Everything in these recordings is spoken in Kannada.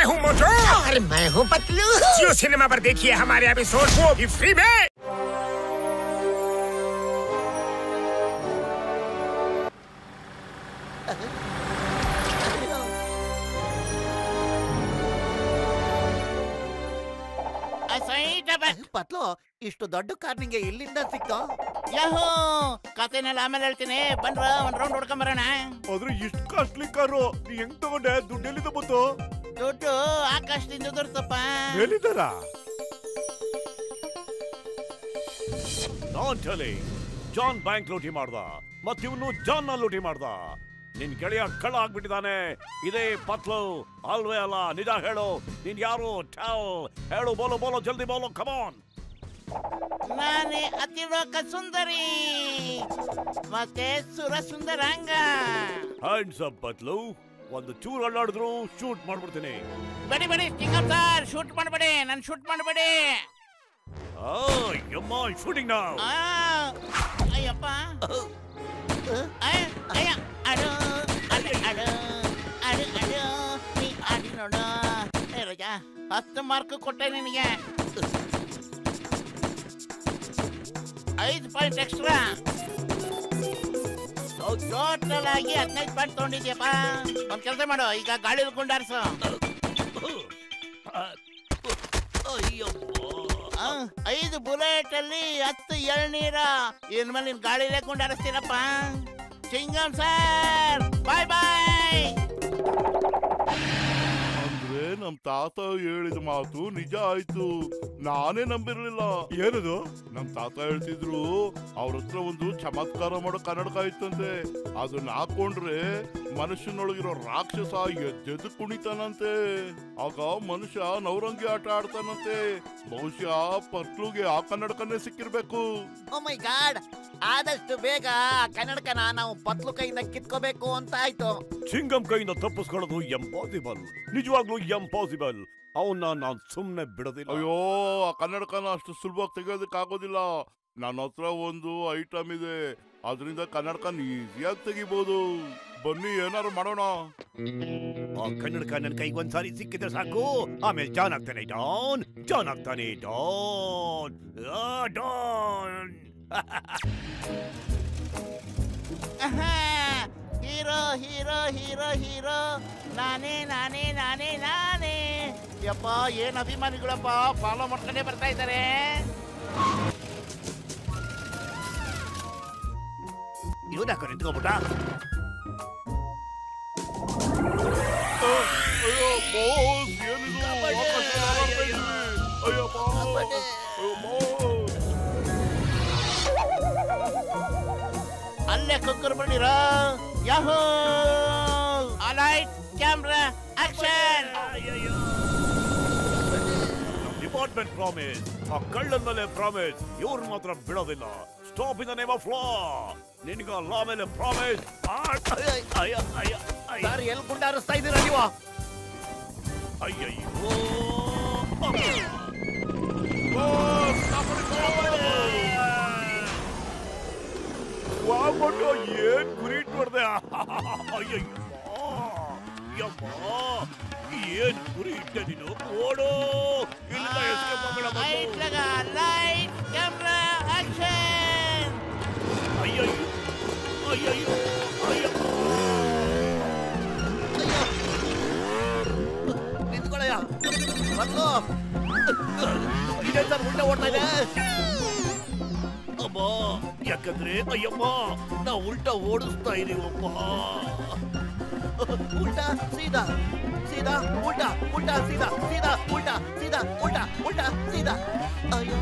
मैं हूँ मोटू और मैं हूँ पतलू। जियो सिनेमा पर देखिए हमारे एपिसोड, वो भी फ्री में। ಪತ್ಲು, ಇಷ್ಟು ದೊಡ್ಡ ಕಾರ್ ನಿಂಗೆ ಎಲ್ಲಿಂದ ಸಿಕ್ತೋ? ಯಾಹೋ ಕತೆನೆಲ್ಲ ಆಮೇಲೆ ಹೇಳ್ತೀನಿ. ಬಂದ್ರ ಒಂದ್ ರೌಂಡ್ ಹೊಡ್ಕೊಂಡ್ ಬರೋಣ. ಆದ್ರೆ ಇಷ್ಟು ಕಾಸ್ಟ್ಲಿ ಕಾರು ನೀ ಹೆಂಗ್ ತಗೊಂಡೆ? ದುಡ್ಡು ಎಲ್ಲಿಂದ ಬಂತು? ದುಡ್ಡು ಆಕಾಶದಿಂದ ದೊರ್ತಪ್ಪ. ಹೇಳಿದಾರ ನಾನ್ ಚಲಿ ಜಾನ್ ಬ್ಯಾಂಕ್ ಲೂಟಿ ಮಾಡ್ದ, ಮತ್ತಿವನು ಜಾನ್ ನ ಲೂಟಿ ಮಾಡ್ದ. ನಿನ್ ಗೆಳೆಯ ಕಳ್ಳ ಆಗ್ಬಿಟ್ಟಿದ್ದಾನೆ. ಇದೇ ಪತ್ಲು ಅಲ್ವೇ ಅಲ್ಲ? ನಿಜ ಹೇಳು, ನೀನ್ ಯಾರು? ಹೇಳು, ಬೋಲೋ ಬೋಲೋ, ಜಲ್ದಿ ಬೋಲೋ, ಕಮಾನ್. ನಾನೇ ಅತಿಲೋಕ ಸುಂದರಿ ಮತ್ತೆ ಸುರ ಸುಂದರಾಂಗ. ಹ್ಯಾಂಡ್ಸ್ ಅಪ್ ಪತ್ಲು, ಒಂದು ಚೂರು ಅಲ್ಲಾಡಿದ್ರು ಶೂಟ್ ಮಾಡ್ಬಿಡ್ತೀನಿ. ಬಡಿ ಬಡಿ ಸ್ಟಿಂಗರ್ ಸರ್, ಶೂಟ್ ಮಾಡಬೇಡಿ, ನನ್ ಶೂಟ್ ಮಾಡಬೇಡಿ. ಯಮ್ಮ, ಶೂಟಿಂಗ್ ನಾವ್. ಅಯ್ಯಪ್ಪ, ಅಯ್ಯ ಅಡು ಅಡು ಅಡು ಅಡು ಅಡು ನೀ ಆಡಿ ನೋಡು. ರಜಾ 10 ಮಾರ್ಕ್ ಕೊಟ್ಟೆ ನಿನಗೆ, 5 ಪಾಯಿಂಟ್ ಎಕ್ಸ್ಟ್ರಾ. ಟೋಟಲ್ ಆಗಿ 15 ಪಾಯಿಂಟ್ ತಗೊಂಡಿದ್ಯಪ್ಪ. ಒಂದ್ ಕೆಲಸ ಮಾಡು, ಈಗ ಗಾಳಿ ಗುಂಡಾರ್ಸು. 5 ಬುಲೆಟ್ ಅಲ್ಲಿ 10 ಎಳ್ನೀರ. ಇನ್ಮೇಲೆ ನಿನ್ ಗಾಳಿಲೇ ಗುಂಡಾರಿಸ್ತೀನಪ್ಪ. ಸಿಂಗಮ್ ಸರ್, ಬಾಯ್ ಬಾಯ್. ಅಂದ್ರೆ ನಮ್ ತಾತ ಹೇಳಿದ ಮಾತು ನಿಜ ಆಯ್ತು. ನಾನೇ ನಂಬಿರ್ಲಿಲ್ಲ. ಏನದು? ನಮ್ ತಾತ ಹೇಳ್ತಿದ್ರು ಅವ್ರ ಹತ್ರ ಒಂದು ಚಮತ್ಕಾರ ಮಾಡೋ ಕನ್ನಡಕ ಇತ್ತಂತೆ. ಅದನ್ನ ಹಾಕೊಂಡ್ರೆ ಮನುಷ್ಯನೊಳಗಿರೋ ರಾಕ್ಷಸ ಎದ್ದೆದ್ದು ಕುಣಿತಾನಂತೆ. ಆಗ ಮನುಷ್ಯ ನವರಂಗಿ ಆಟ ಆಡ್ತಾನಂತೆ. ಬಹುಶಃ ಪತ್ಲುಗೆ ಆ ಕನ್ನಡಕನೇ ಸಿಕ್ಕಿರ್ಬೇಕು. ಓ ಮೈ ಗಾಡ್, ಆದಷ್ಟು ಬೇಗ ಆ ಕನ್ನಡಕನ ನಾವು ಪತ್ಲು ಕೈಯಿಂದ ಕಿತ್ಕೋಬೇಕು ಅಂತ ಆಯ್ತು. ಚಿಂಗಂ ಕೈಯಿಂದ ತಪ್ಪಿಸ್ಕೊಳ್ಳೋದು ಎಂಪಾಸಿಬಲ್, ನಿಜವಾಗ್ಲೂ ಎಂಪಾಸಿಬಲ್. ಅವನ್ನ ನಾನ್ ಸುಮ್ನೆ ಬಿಡೋದಿಲ್ಲ. ಅಯ್ಯೋ, ಆ ಕನ್ನಡಕನ ಅಷ್ಟು ಸುಲಭವಾಗಿ ತೆಗೆಯೋದಕ್ಕೆ ಆಗೋದಿಲ್ಲ. ನನ್ನ ಹತ್ರ ಒಂದು ಐಟಮ್ ಇದೆ, ಅದರಿಂದ ಕನ್ನಡಕನ ಈಸಿಯಾಗಿ ತೆಗಿಬಹುದು. ಬನ್ನಿ, ಏನಾರು ಮಾಡೋಣ. ಆ ಕನ್ನಡಕ ನನ್ನ ಕೈಗೆ ಒಂದ್ಸಾರಿ ಸಿಕ್ಕಿದ್ರೆ ಸಾಕು, ಆಮೇಲೆ ಜಾನ್ ಆಗ್ತಾನೆ ಡಾನ್, ಜಾನ್ ಆಗ್ತಾನೆ Don Don. Hero hero hero hero, ನಾನೇ ನಾನೇ ನಾನೇ ನಾನೇ. ಯಪ್ಪ, ಏನ್ ಅಭಿಮಾನಿಗಳಪ್ಪ, ಫಾಲೋ ಮಾಡ್ಕೊಂಡೇ ಬರ್ತಾ ಇದ್ದಾರೆ. ಇವನ್ಯಾಕ ನಿಂತ್ಕೊಬಿಟ್ಟ? ಅಯ್ಯೋ ಬಾಸ್, ಏನಿದು? ಅಯ್ಯೋ ಬಾಸ್, ಅಲ್ಲೇ ಕುಕ್ಕರ್ ಬಂದಿರೋ. Yahoo, light camera action. Department promise, ಆ ಕಳ್ಳನ ಮೇಲೆ ಪ್ರಾಮಿಸ್, ಇವ್ರನ್ನ ಮಾತ್ರ ಬಿಡೋದಿಲ್ಲ. Stop in the name of law. ನಿನ್ಗ ಲಾ ಮೇಲೆ ಪ್ರಾಮಿಸ್. ಸರ್, ಎಲ್ಲಿ ಗುಂಡಾರಿಸ್ತಾ ಇದ್ದೀರಾ ನೀವು? ಅಯ್ಯಯ್ಯೋ, ವಾಗ್ಬಿಟ್ಟು ಏನ್ ಗುರಿ ಇಟ್ಬಿಡ್ದೆ. ಅಯ್ಯಯ್ಯಮ್ಮ, ಏನ್ ಗುರಿ ಇಟ್ಟೆ ನೀನು? ಓಡೋ, ಇಲ್ಲಿಂದ ಎಸ್ಕೇಪ್ ಆಗೋಣ. Light camera action. ಅಯ್ಯಯ್ಯೋ ಅಯ್ಯಯ್ಯೋ ಅಯ್ಯಪ್ಪ. ನಿಂತ್ಕೊಳ್ಳಯ್ಯ ಪತ್ಲು. ಇದೇ ಸರ್ ಉಲ್ಟಾ ಓಡ್ತಾ ಇದೆ. ಅಮ್ಮ, ಯಾಕಂದ್ರೆ ಅಯ್ಯಮ್ಮ, ನಾವು ಉಲ್ಟಾ ಓಡಿಸ್ತಾ ಇದೀವಪ್ಪ. ಉಲ್ಟಾ ಸೀದಾ ಸೀದಾ ಉಲ್ಟಾ, ಉಲ್ಟಾ ಸೀದಾ ಸೀದಾ ಉಲ್ಟಾ, ಸೀದಾ ಉಲ್ಟಾ, ಉಲ್ಟಾ ಸೀದಾ. ಅಯ್ಯೋ,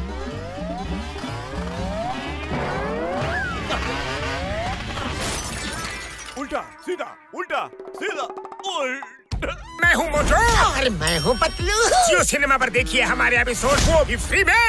उल्टा सीधा उल्टा सीधा उल्टा। मैं हूँ मोटू और मैं हूँ पतलू। जियो सिनेमा पर देखिए हमारे एपिसोड, वो भी फ्री में।